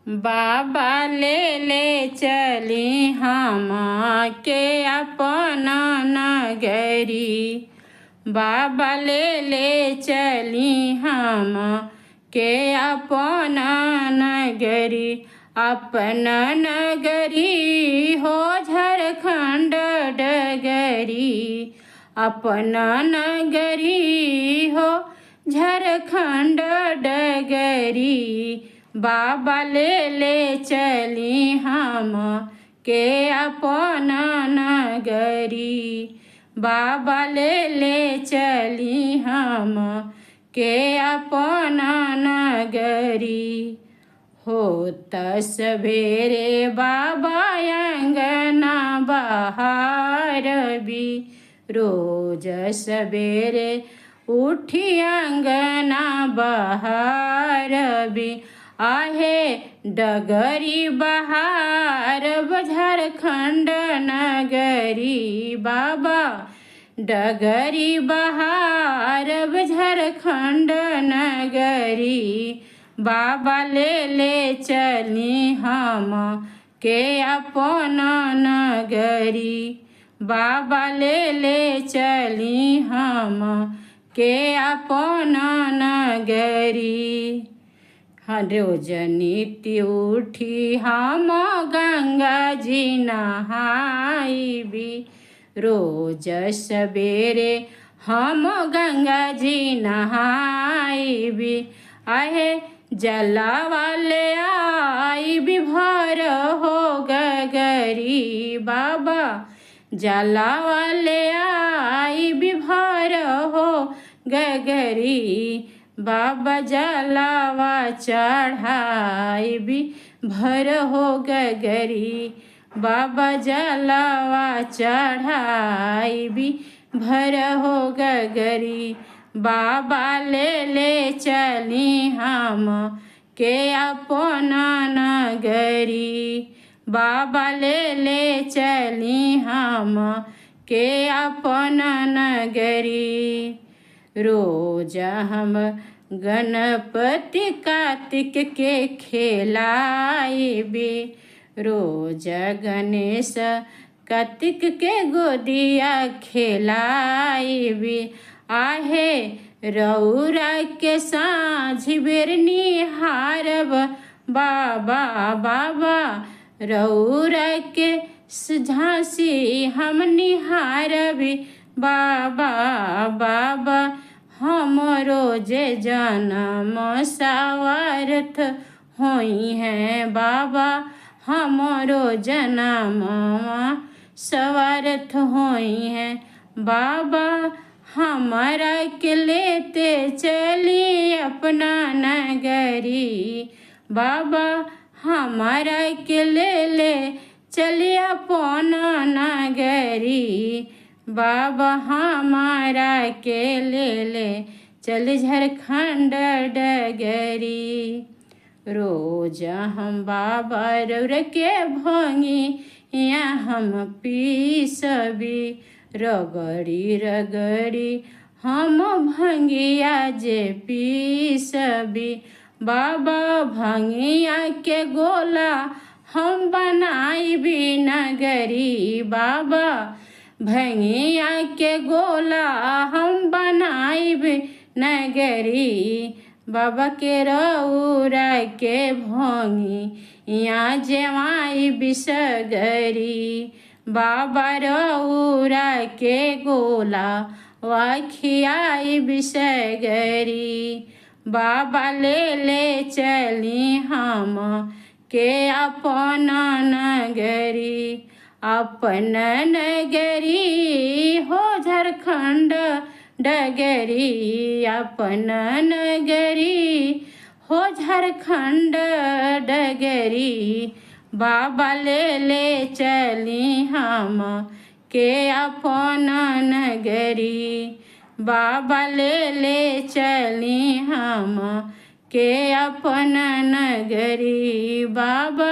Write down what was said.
बाबा ले चली हम के अपना नगरी। बाबा ले चली हम के अपना नगरी। अपना नगरी हो झारखंड डगरी। अपना नगरी हो झारखंड डगरी। बाबा ले चली हम के अपना नगरी। बाबा ले चली हम के अपना नगरी। होत सवेरे बाबा अंगना बहार भी। रोज सवेरे उठी अंगना बहार भी। आहे डगरी बहार झारखंड नगरी। बाबा डगरी बहार झारखंड नगरी। बाबा ले चली हम के अपना नगरी। बाबा ले चली हम के अपना नगरी। रोज नित्य उठी हम गंगा जी नहाइबी। रोज सवेरे हम गंगा जी नहाइबी। आहे जला वाले आई भी भर हो गगरी। बाबा जला वाले आई भी भर हो गगरी। बाबा जलावा चढ़ाई भी भर हो गगरी। बाबा जलावा चढ़ाई भी भर हो गगरी। बाबा ले चली हम के अपना नगरी। बाबा ले चली हम के अपना नगरी। रोज हम गणपति कार्तिक के खेलाइबे। रोज गणेश कार्तिक के गोदिया खेलाइबे। आहे रौरा के साँझ बेर निहारब। बाबा बाबा रौरा के झांसी हम निहारबी। बाबा बाबा हमरो जे जन्म सवारथ होई हैं। बाबा हमरो जन्म सवारथ होई हैं। बाबा हमारा के लेते चली अपना नगरी। बाबा हमारा के ले चली अपना नगरी। बाबा हमारा के ले चल झारखंड डगरी। रोज हम बाबा रौर के भंगी या हम पीसबी। रगड़ी रगड़ी हम भंगिया जे पीसबी। बाबा भंगिया के गोला हम बनाइबी नगरी। बाबा भंगिया के गोला हम बनाइबी नगरी। बाबा के रौरा के भंगी यहाँ जेवाई बिसगरी। बाबा रौरा के गोला वाखियाई बिसगरी। बाबा ले चली हम के अपना नगरी। अपना नगरी हो झारखंड डगरी। अपना नगरी हो झारखंड डगरी। बाबा ले चली हम के अपना नगरी। बाबा ले चली हम के अपना नगरी। बाबा